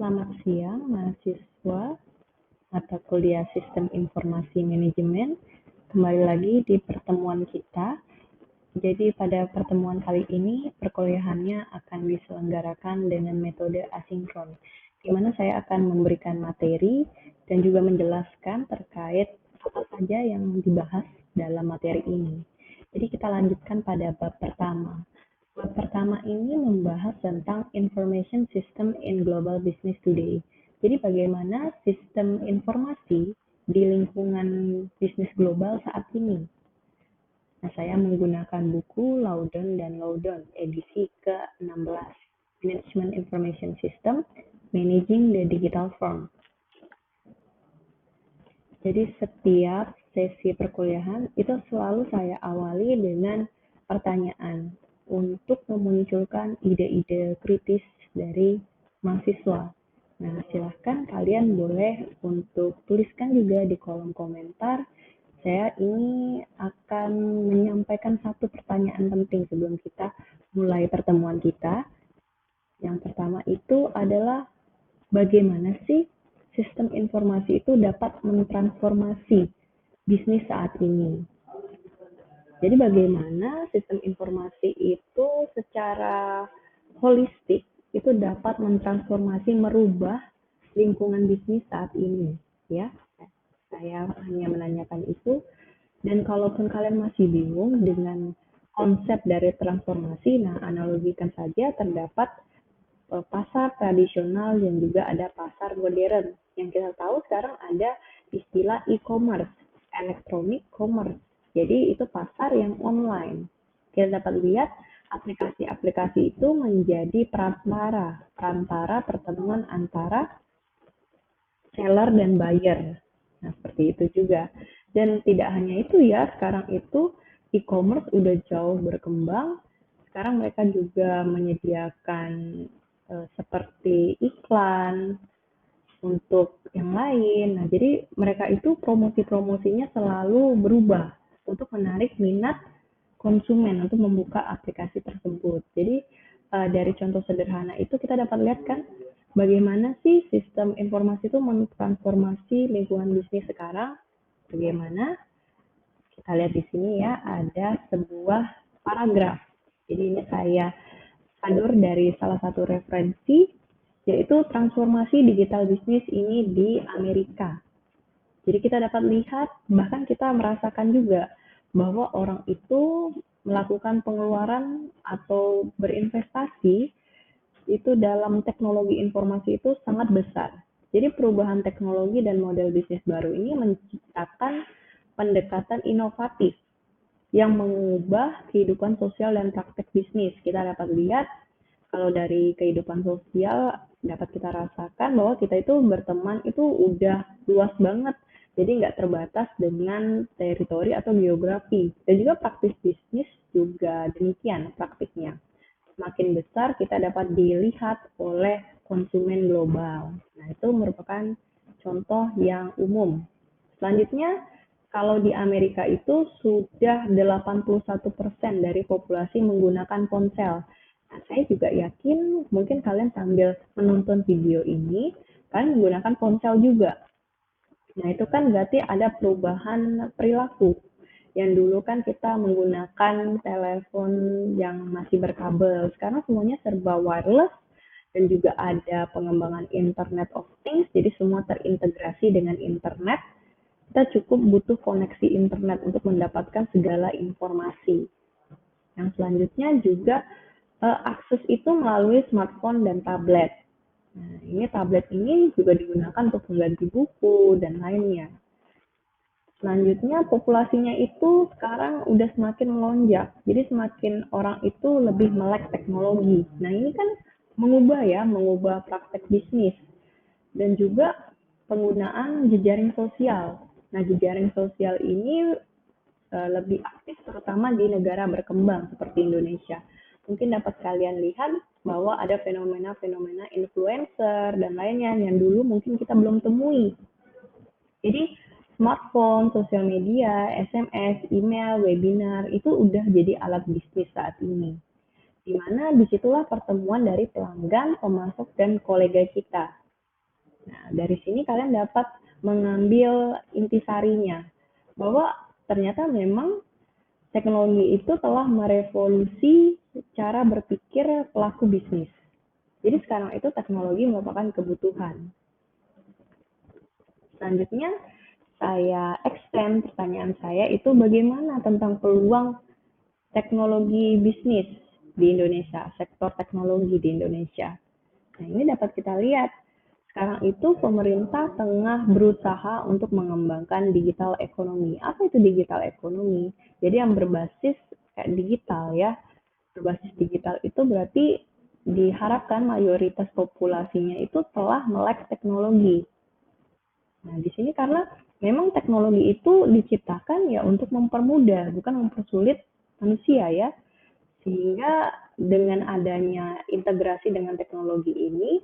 Selamat siang, mahasiswa mata kuliah Sistem Informasi Manajemen. Kembali lagi di pertemuan kita. Jadi pada pertemuan kali ini, perkuliahannya akan diselenggarakan dengan metode asinkron, di mana saya akan memberikan materi dan juga menjelaskan terkait apa saja yang dibahas dalam materi ini. Jadi kita lanjutkan pada bab pertama. Bab pertama ini membahas tentang Information System in Global Business Today. Jadi bagaimana sistem informasi di lingkungan bisnis global saat ini. Nah, saya menggunakan buku Loudon dan Loudon edisi ke-16, Management Information System, Managing the Digital Firm. Jadi setiap sesi perkuliahan itu selalu saya awali dengan pertanyaan untuk memunculkan ide-ide kritis dari mahasiswa. Nah, silahkan kalian boleh untuk tuliskan juga di kolom komentar. Saya ini akan menyampaikan satu pertanyaan penting sebelum kita mulai pertemuan kita. Yang pertama itu adalah bagaimana sih sistem informasi itu dapat mentransformasi bisnis saat ini. Jadi bagaimana sistem informasi itu secara holistik itu dapat mentransformasi, merubah lingkungan bisnis saat ini, ya. Saya hanya menanyakan itu, dan kalaupun kalian masih bingung dengan konsep dari transformasi, nah analogikan saja terdapat pasar tradisional dan juga ada pasar modern. Yang kita tahu sekarang ada istilah e-commerce, electronic commerce. Jadi itu pasar yang online. Kita dapat lihat aplikasi-aplikasi itu menjadi perantara pertemuan antara seller dan buyer. Nah, seperti itu juga. Dan tidak hanya itu ya, sekarang itu e-commerce udah jauh berkembang. Sekarang mereka juga menyediakan seperti iklan untuk yang lain. Nah, jadi mereka itu promosi-promosinya selalu berubah untuk menarik minat konsumen untuk membuka aplikasi tersebut. Jadi dari contoh sederhana itu kita dapat lihat kan bagaimana sih sistem informasi itu mentransformasi lingkungan bisnis sekarang. Bagaimana? Kita lihat di sini ya, ada sebuah paragraf. Jadi ini saya sadur dari salah satu referensi, yaitu transformasi digital bisnis ini di Amerika. Jadi kita dapat lihat, bahkan kita merasakan juga bahwa orang itu melakukan pengeluaran atau berinvestasi itu dalam teknologi informasi itu sangat besar. Jadi perubahan teknologi dan model bisnis baru ini menciptakan pendekatan inovatif yang mengubah kehidupan sosial dan praktek bisnis. Kita dapat lihat kalau dari kehidupan sosial dapat kita rasakan bahwa kita itu berteman itu udah luas banget. Jadi nggak terbatas dengan teritori atau geografi. Dan juga praktis bisnis juga demikian praktiknya. Semakin besar kita dapat dilihat oleh konsumen global. Nah, itu merupakan contoh yang umum. Selanjutnya, kalau di Amerika itu sudah 81% dari populasi menggunakan ponsel. Nah, saya juga yakin mungkin kalian sambil menonton video ini, kalian menggunakan ponsel juga. Nah, itu kan berarti ada perubahan perilaku. Yang dulu kan kita menggunakan telepon yang masih berkabel. Sekarang semuanya serba wireless dan juga ada pengembangan Internet of Things. Jadi semua terintegrasi dengan internet. Kita cukup butuh koneksi internet untuk mendapatkan segala informasi. Yang selanjutnya juga akses itu melalui smartphone dan tablet. Nah, ini tablet ini juga digunakan untuk mengganti buku dan lainnya. Selanjutnya populasinya itu sekarang udah semakin melonjak. Jadi semakin orang itu lebih melek teknologi. Nah, ini kan mengubah praktek bisnis dan juga penggunaan jejaring sosial. Nah, jejaring sosial ini lebih aktif terutama di negara berkembang seperti Indonesia. Mungkin dapat kalian lihat bahwa ada fenomena-fenomena influencer dan lainnya yang dulu mungkin kita belum temui. Jadi smartphone, sosial media, SMS, email, webinar itu udah jadi alat bisnis saat ini. Di mana disitulah pertemuan dari pelanggan, pemasok, dan kolega kita. Nah, dari sini kalian dapat mengambil intisarinya, bahwa ternyata memang teknologi itu telah merevolusi cara berpikir pelaku bisnis. Jadi sekarang itu teknologi merupakan kebutuhan. Selanjutnya, saya extend pertanyaan saya itu bagaimana tentang peluang teknologi bisnis di Indonesia, sektor teknologi di Indonesia. Nah, ini dapat kita lihat. Sekarang itu pemerintah tengah berusaha untuk mengembangkan digital ekonomi. Apa itu digital ekonomi? Jadi yang berbasis kayak digital ya. Berbasis digital itu berarti diharapkan mayoritas populasinya itu telah melek teknologi. Nah, di sini karena memang teknologi itu diciptakan ya untuk mempermudah, bukan mempersulit manusia ya. Sehingga dengan adanya integrasi dengan teknologi ini,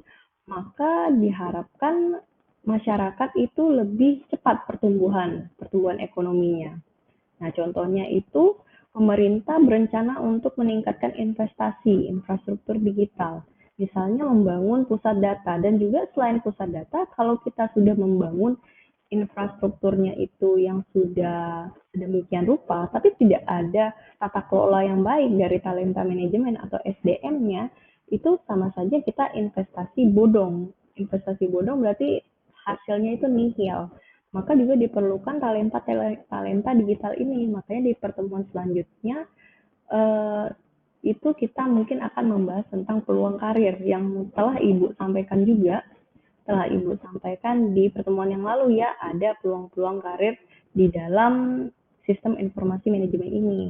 maka diharapkan masyarakat itu lebih cepat pertumbuhan ekonominya. Nah, contohnya itu pemerintah berencana untuk meningkatkan investasi infrastruktur digital. Misalnya membangun pusat data dan juga selain pusat data, kalau kita sudah membangun infrastrukturnya itu yang sudah sedemikian rupa, tapi tidak ada tata kelola yang baik dari talenta manajemen atau SDM-nya, itu sama saja kita investasi bodong. Investasi bodong berarti hasilnya itu nihil. Maka juga diperlukan talenta digital ini. Makanya di pertemuan selanjutnya eh, itu kita mungkin akan membahas tentang peluang karir yang telah Ibu sampaikan juga, telah Ibu sampaikan di pertemuan yang lalu ya, ada peluang-peluang karir di dalam sistem informasi manajemen ini,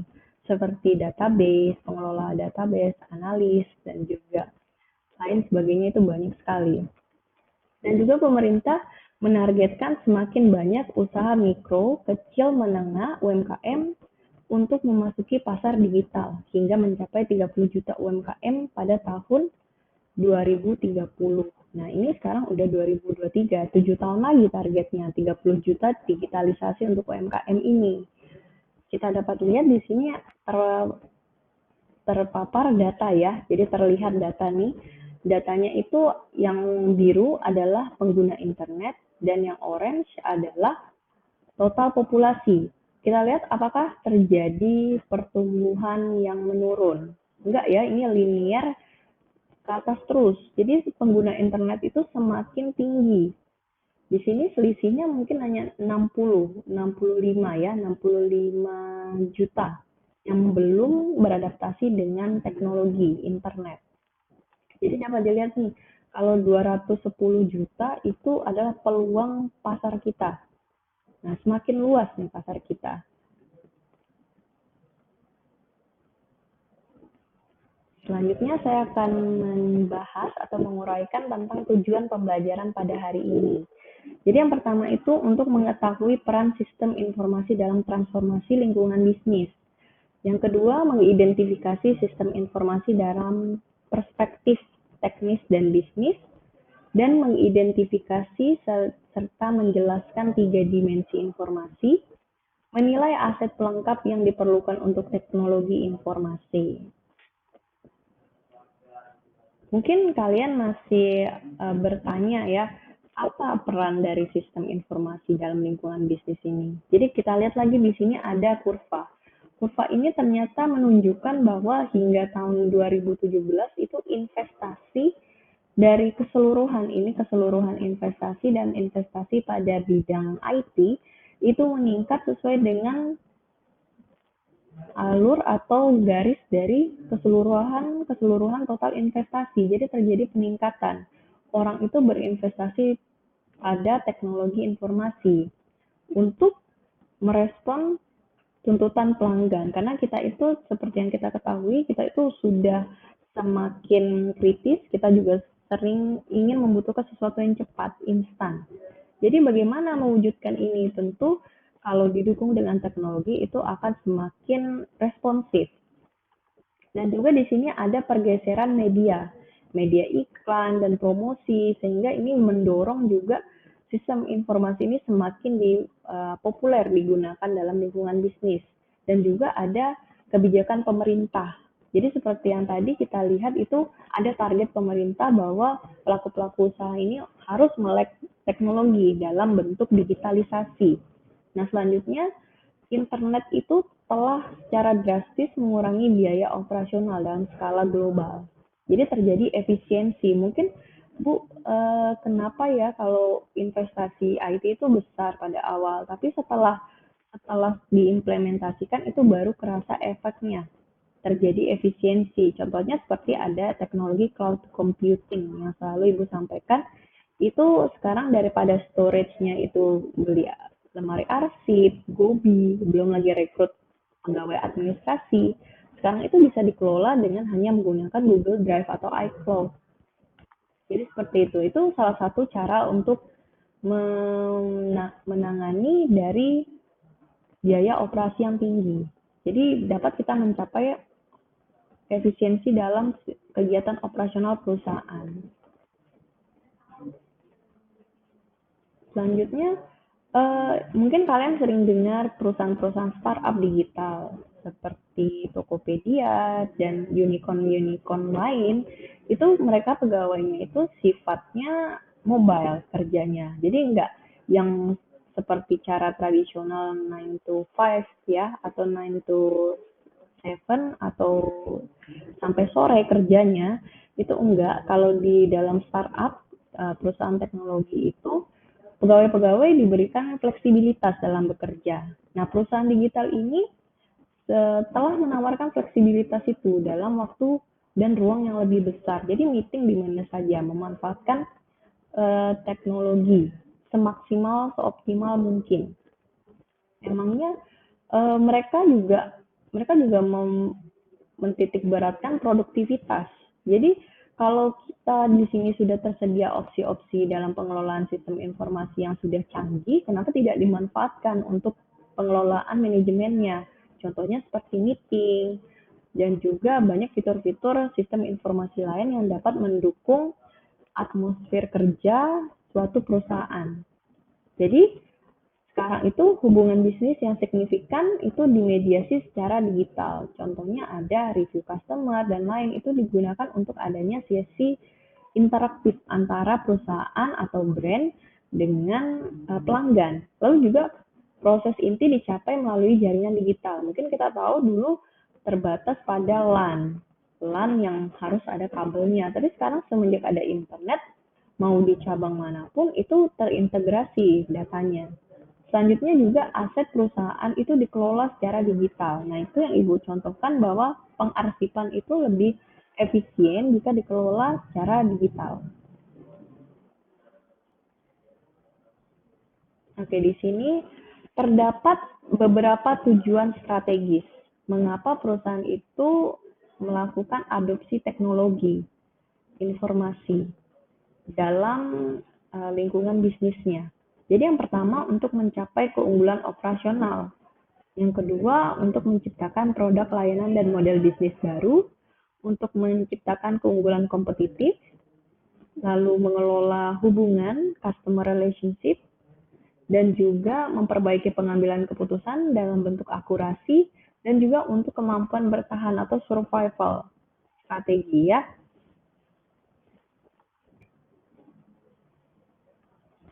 seperti database, pengelola database, analis, dan juga lain sebagainya itu banyak sekali. Dan juga pemerintah menargetkan semakin banyak usaha mikro, kecil, menengah, UMKM untuk memasuki pasar digital hingga mencapai 30 juta UMKM pada tahun 2030. Nah, ini sekarang udah 2023, 7 tahun lagi targetnya, 30 juta digitalisasi untuk UMKM ini. Kita dapat lihat di sini terpapar data ya, jadi terlihat data nih. Datanya itu yang biru adalah pengguna internet dan yang orange adalah total populasi. Kita lihat apakah terjadi pertumbuhan yang menurun. Enggak ya, ini linear ke atas terus. Jadi pengguna internet itu semakin tinggi. Di sini selisihnya mungkin hanya 65 ya, 65 juta yang belum beradaptasi dengan teknologi internet. Jadi dapat dilihat nih, kalau 210 juta itu adalah peluang pasar kita. Nah, semakin luas nih pasar kita. Selanjutnya saya akan membahas atau menguraikan tentang tujuan pembelajaran pada hari ini. Jadi yang pertama itu untuk mengetahui peran sistem informasi dalam transformasi lingkungan bisnis. Yang kedua, mengidentifikasi sistem informasi dalam perspektif teknis dan bisnis, dan mengidentifikasi serta menjelaskan 3 dimensi informasi, menilai aset pelengkap yang diperlukan untuk teknologi informasi. Mungkin kalian masih bertanya ya, apa peran dari sistem informasi dalam lingkungan bisnis ini? Jadi kita lihat lagi di sini ada kurva. Kurva ini ternyata menunjukkan bahwa hingga tahun 2017 itu investasi dari keseluruhan investasi dan investasi pada bidang IT itu meningkat sesuai dengan alur atau garis dari keseluruhan total investasi. Jadi terjadi peningkatan. Orang itu berinvestasi pada teknologi informasi untuk merespon tuntutan pelanggan. Karena kita itu seperti yang kita ketahui, kita itu sudah semakin kritis, kita juga sering ingin membutuhkan sesuatu yang cepat, instan. Jadi bagaimana mewujudkan ini? Tentu kalau didukung dengan teknologi itu akan semakin responsif. Dan juga di sini ada pergeseran media iklan dan promosi, sehingga ini mendorong juga sistem informasi ini semakin populer digunakan dalam lingkungan bisnis. Dan juga ada kebijakan pemerintah. Jadi seperti yang tadi kita lihat itu ada target pemerintah bahwa pelaku-pelaku usaha ini harus melek teknologi dalam bentuk digitalisasi. Nah, selanjutnya internet itu telah secara drastis mengurangi biaya operasional dalam skala global. Jadi terjadi efisiensi. Mungkin Bu, kenapa ya kalau investasi IT itu besar pada awal, tapi setelah setelah diimplementasikan itu baru kerasa efeknya, terjadi efisiensi. Contohnya seperti ada teknologi cloud computing yang selalu Ibu sampaikan, itu sekarang daripada storage-nya itu beli lemari arsip, gobi, belum lagi rekrut pegawai administrasi, sekarang itu bisa dikelola dengan hanya menggunakan Google Drive atau iCloud. Jadi seperti itu. Itu salah satu cara untuk menangani dari biaya operasi yang tinggi. Jadi dapat kita mencapai efisiensi dalam kegiatan operasional perusahaan. Selanjutnya, mungkin kalian sering dengar perusahaan-perusahaan startup digital seperti Tokopedia dan unicorn-unicorn lain, itu mereka pegawainya itu sifatnya mobile kerjanya. Jadi enggak yang seperti cara tradisional 9 to 5 ya, atau 9 to 7 atau sampai sore kerjanya, itu enggak. Kalau di dalam startup, perusahaan teknologi itu, pegawai-pegawai diberikan fleksibilitas dalam bekerja. Nah, perusahaan digital ini telah menawarkan fleksibilitas itu dalam waktu dan ruang yang lebih besar. Jadi meeting di mana saja, memanfaatkan teknologi semaksimal, seoptimal mungkin. Emangnya mereka juga mentitik beratkan produktivitas. Jadi kalau kita di sini sudah tersedia opsi-opsi dalam pengelolaan sistem informasi yang sudah canggih, kenapa tidak dimanfaatkan untuk pengelolaan manajemennya? Contohnya seperti meeting, dan juga banyak fitur-fitur sistem informasi lain yang dapat mendukung atmosfer kerja suatu perusahaan. Jadi sekarang itu hubungan bisnis yang signifikan itu dimediasi secara digital. Contohnya ada review customer dan lain, itu digunakan untuk adanya sesi interaktif antara perusahaan atau brand dengan pelanggan. Lalu juga proses inti dicapai melalui jaringan digital. Mungkin kita tahu dulu terbatas pada LAN. LAN yang harus ada kabelnya. Tapi sekarang semenjak ada internet, mau di cabang manapun itu terintegrasi datanya. Selanjutnya juga aset perusahaan itu dikelola secara digital. Nah, itu yang Ibu contohkan bahwa pengarsipan itu lebih efisien jika dikelola secara digital. Oke, di sini terdapat beberapa tujuan strategis. Mengapa perusahaan itu melakukan adopsi teknologi informasi dalam lingkungan bisnisnya. Jadi yang pertama untuk mencapai keunggulan operasional. Yang kedua untuk menciptakan produk layanan dan model bisnis baru, untuk menciptakan keunggulan kompetitif, lalu mengelola hubungan customer relationship, dan juga memperbaiki pengambilan keputusan dalam bentuk akurasi, dan juga untuk kemampuan bertahan atau survival strategi ya.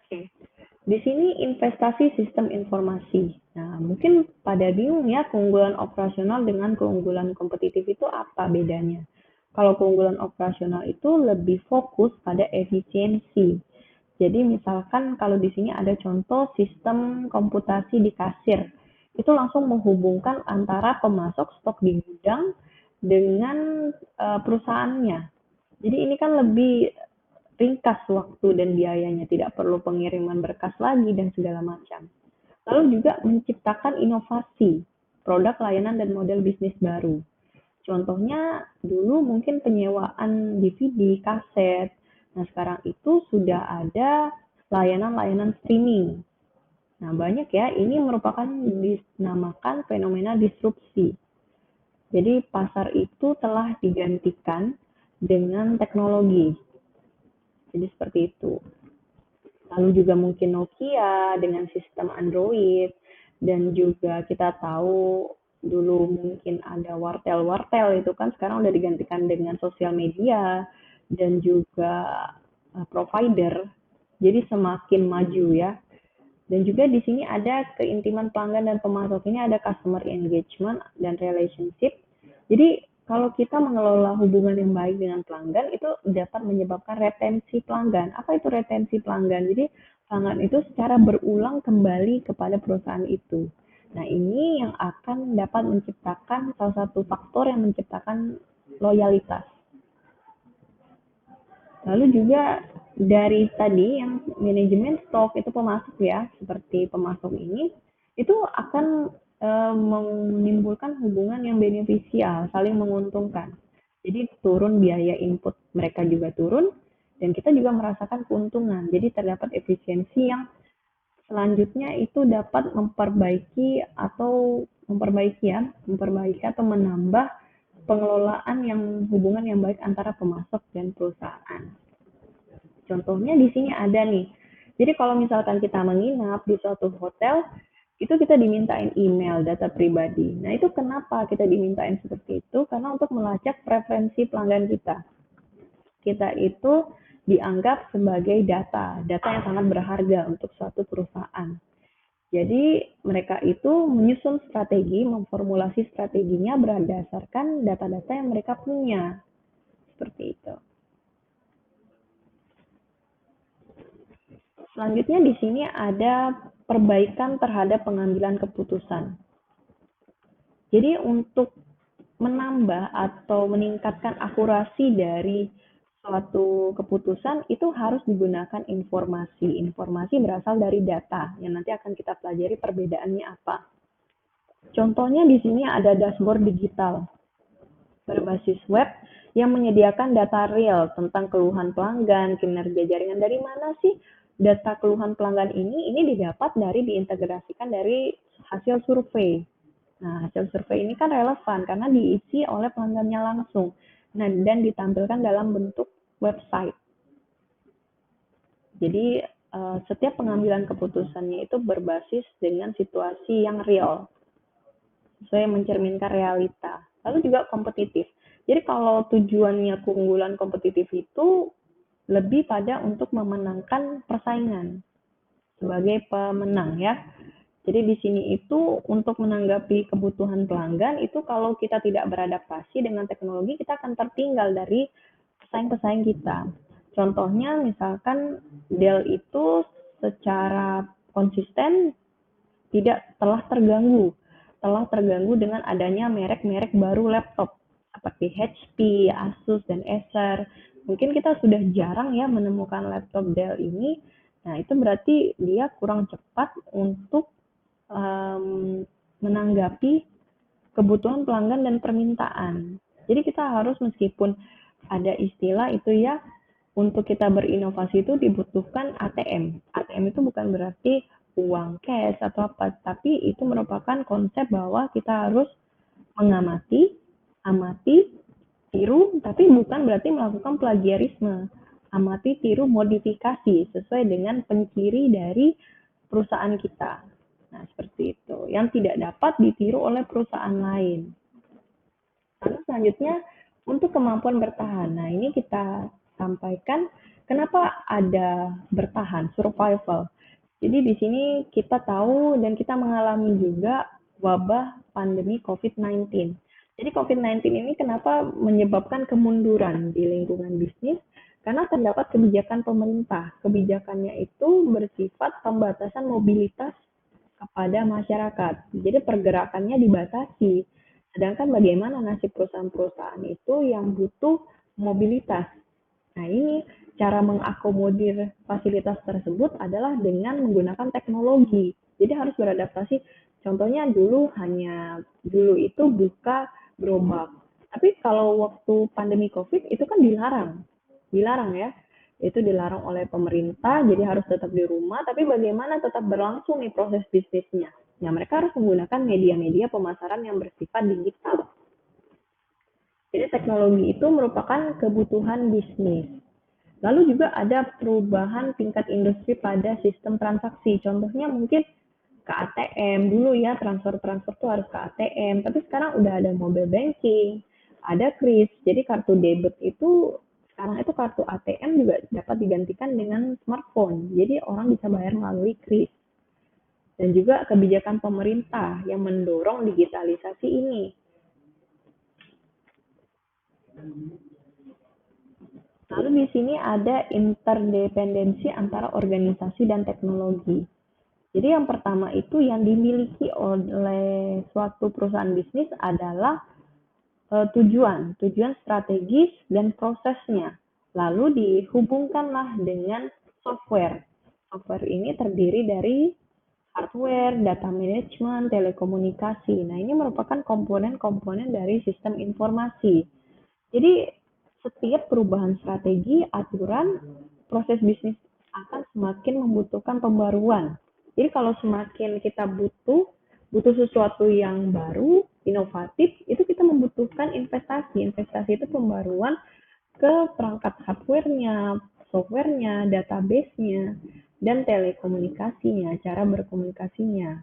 Oke. Di sini investasi sistem informasi. Nah, mungkin pada bingung ya keunggulan operasional dengan keunggulan kompetitif itu apa bedanya. Kalau keunggulan operasional itu lebih fokus pada efisiensi. Jadi misalkan kalau di sini ada contoh sistem komputasi di kasir, itu langsung menghubungkan antara pemasok stok di gudang dengan perusahaannya. Jadi ini kan lebih ringkas waktu dan biayanya, tidak perlu pengiriman berkas lagi dan segala macam. Lalu juga menciptakan inovasi, produk layanan dan model bisnis baru. Contohnya dulu mungkin penyewaan DVD, kaset. Nah, sekarang itu sudah ada layanan-layanan streaming. Nah, banyak ya, ini merupakan dinamakan fenomena disrupsi. Jadi pasar itu telah digantikan dengan teknologi. Jadi seperti itu. Lalu juga mungkin Nokia dengan sistem Android, dan juga kita tahu dulu mungkin ada wartel-wartel itu kan sekarang udah digantikan dengan sosial media dan juga provider. Jadi semakin maju ya. Dan juga di sini ada keintiman pelanggan dan pemasok. Ini ada customer engagement dan relationship. Jadi kalau kita mengelola hubungan yang baik dengan pelanggan itu dapat menyebabkan retensi pelanggan. Apa itu retensi pelanggan? Jadi pelanggan itu secara berulang kembali kepada perusahaan itu. Nah, ini yang akan dapat menciptakan salah satu faktor yang menciptakan loyalitas. Lalu juga dari tadi yang manajemen stok itu pemasok ya, seperti pemasok ini, itu akan menimbulkan hubungan yang beneficial, saling menguntungkan. Jadi turun biaya input mereka juga turun, dan kita juga merasakan keuntungan. Jadi terdapat efisiensi yang selanjutnya itu dapat memperbaiki atau menambah pengelolaan yang hubungan yang baik antara pemasok dan perusahaan. Contohnya di sini ada nih. Jadi kalau misalkan kita menginap di suatu hotel, itu kita dimintain email data pribadi. Nah, itu kenapa kita dimintain seperti itu? Karena untuk melacak preferensi pelanggan kita. Kita itu dianggap sebagai data yang sangat berharga untuk suatu perusahaan. Jadi mereka itu menyusun strategi, memformulasi strateginya berdasarkan data-data yang mereka punya. Seperti itu. Selanjutnya di sini ada perbaikan terhadap pengambilan keputusan. Jadi untuk menambah atau meningkatkan akurasi dari suatu keputusan itu harus digunakan informasi. Informasi berasal dari data yang nanti akan kita pelajari perbedaannya apa. Contohnya di sini ada dashboard digital berbasis web yang menyediakan data real tentang keluhan pelanggan, kinerja jaringan. Dari mana sih data keluhan pelanggan ini? Ini didapat diintegrasikan dari hasil survei. Nah, hasil survei ini kan relevan karena diisi oleh pelanggannya langsung. Nah, dan ditampilkan dalam bentuk website. Jadi, setiap pengambilan keputusannya itu berbasis dengan situasi yang real, sesuai mencerminkan realita. Lalu juga kompetitif. Jadi kalau tujuannya keunggulan kompetitif itu lebih pada untuk memenangkan persaingan sebagai pemenang ya. Jadi di sini itu untuk menanggapi kebutuhan pelanggan itu kalau kita tidak beradaptasi dengan teknologi kita akan tertinggal dari pesaing-pesaing kita. Contohnya misalkan Dell itu secara konsisten telah terganggu dengan adanya merek-merek baru laptop seperti HP, Asus, dan Acer. Mungkin kita sudah jarang ya menemukan laptop Dell ini. Nah, itu berarti dia kurang cepat untuk menanggapi kebutuhan pelanggan dan permintaan. Jadi kita harus meskipun ada istilah itu ya, untuk kita berinovasi itu dibutuhkan ATM. ATM itu bukan berarti uang cash atau apa, tapi itu merupakan konsep bahwa kita harus mengamati, amati, tiru, tapi bukan berarti melakukan plagiarisme. Amati, tiru, modifikasi sesuai dengan penciri dari perusahaan kita. Nah, seperti itu. Yang tidak dapat ditiru oleh perusahaan lain. Lalu selanjutnya, untuk kemampuan bertahan. Nah, ini kita sampaikan kenapa ada bertahan, survival. Jadi di sini kita tahu dan kita mengalami juga wabah pandemi COVID-19. Jadi COVID-19 ini kenapa menyebabkan kemunduran di lingkungan bisnis? Karena terdapat kebijakan pemerintah. Kebijakannya itu bersifat pembatasan mobilitas kepada masyarakat. Jadi pergerakannya dibatasi. Sedangkan bagaimana nasib perusahaan-perusahaan itu yang butuh mobilitas. Nah, ini cara mengakomodir fasilitas tersebut adalah dengan menggunakan teknologi. Jadi harus beradaptasi. Contohnya dulu itu buka gerobak. Tapi kalau waktu pandemi COVID itu kan dilarang ya. Itu dilarang oleh pemerintah, jadi harus tetap di rumah. Tapi bagaimana tetap berlangsung nih proses bisnisnya? Ya mereka harus menggunakan media-media pemasaran yang bersifat digital. Jadi teknologi itu merupakan kebutuhan bisnis. Lalu juga ada perubahan tingkat industri pada sistem transaksi. Contohnya mungkin ke ATM. Dulu ya transfer tuh harus ke ATM, tapi sekarang udah ada mobile banking, ada kris. Jadi kartu debit itu sekarang itu kartu ATM juga dapat digantikan dengan smartphone. Jadi orang bisa bayar melalui kris. Dan juga kebijakan pemerintah yang mendorong digitalisasi ini. Lalu di sini ada interdependensi antara organisasi dan teknologi. Jadi yang pertama itu yang dimiliki oleh suatu perusahaan bisnis adalah tujuan strategis dan prosesnya. Lalu dihubungkanlah dengan software. Software ini terdiri dari hardware, data management, telekomunikasi. Nah, ini merupakan komponen-komponen dari sistem informasi. Jadi, setiap perubahan strategi, aturan, proses bisnis akan semakin membutuhkan pembaruan. Jadi, kalau semakin kita butuh sesuatu yang baru, inovatif, itu kita membutuhkan investasi. Investasi itu pembaruan ke perangkat hardware-nya, software-nya, database-nya, dan telekomunikasinya, cara berkomunikasinya.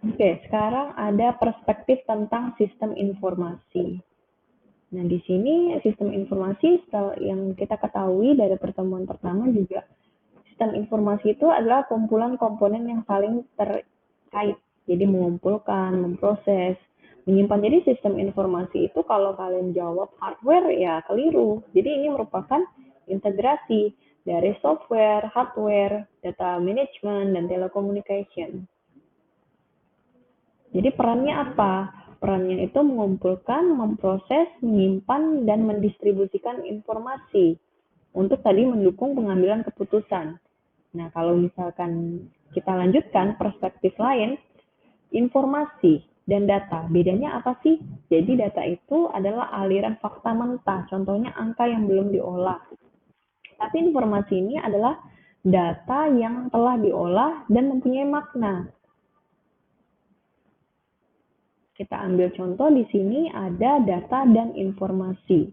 Oke, sekarang ada perspektif tentang sistem informasi. Nah, di sini sistem informasi yang kita ketahui dari pertemuan pertama juga, sistem informasi itu adalah kumpulan komponen yang saling terkait. Jadi mengumpulkan, memproses, menyimpan. Jadi sistem informasi itu kalau kalian jawab hardware ya keliru. Jadi ini merupakan integrasi dari software, hardware, data management, dan telecommunication. Jadi perannya apa? Perannya itu mengumpulkan, memproses, menyimpan, dan mendistribusikan informasi untuk tadi mendukung pengambilan keputusan. Nah, kalau misalkan kita lanjutkan perspektif lain, informasi dan data, bedanya apa sih? Jadi data itu adalah aliran fakta mentah, contohnya angka yang belum diolah. Tapi informasi ini adalah data yang telah diolah dan mempunyai makna. Kita ambil contoh di sini ada data dan informasi.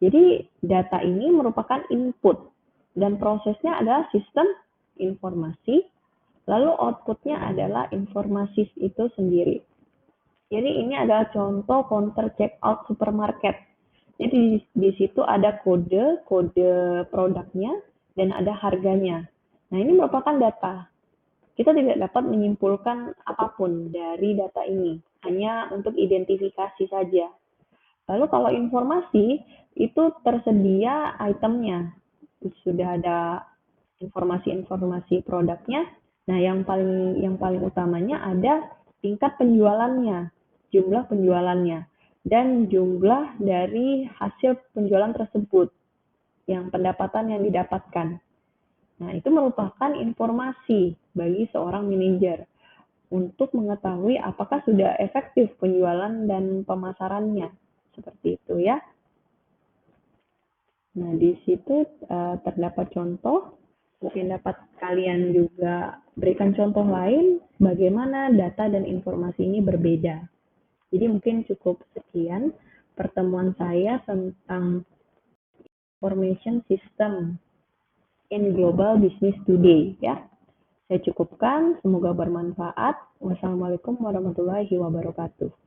Jadi data ini merupakan input dan prosesnya adalah sistem informasi, lalu outputnya adalah informasi itu sendiri. Jadi ini adalah contoh counter checkout supermarket. Jadi di situ ada kode produknya dan ada harganya. Nah, ini merupakan data. Kita tidak dapat menyimpulkan apapun dari data ini, hanya untuk identifikasi saja. Lalu kalau informasi itu tersedia itemnya, sudah ada informasi-informasi produknya. Nah, yang paling utamanya ada tingkat penjualannya, jumlah penjualannya, dan jumlah dari hasil penjualan tersebut, yang pendapatan yang didapatkan. Nah, itu merupakan informasi bagi seorang manajer untuk mengetahui apakah sudah efektif penjualan dan pemasarannya. Seperti itu ya. Nah, di situ terdapat contoh. Mungkin dapat kalian juga berikan contoh lain bagaimana data dan informasi ini berbeda. Jadi mungkin cukup sekian pertemuan saya tentang information system in global business today ya. Saya cukupkan, semoga bermanfaat. Wassalamualaikum warahmatullahi wabarakatuh.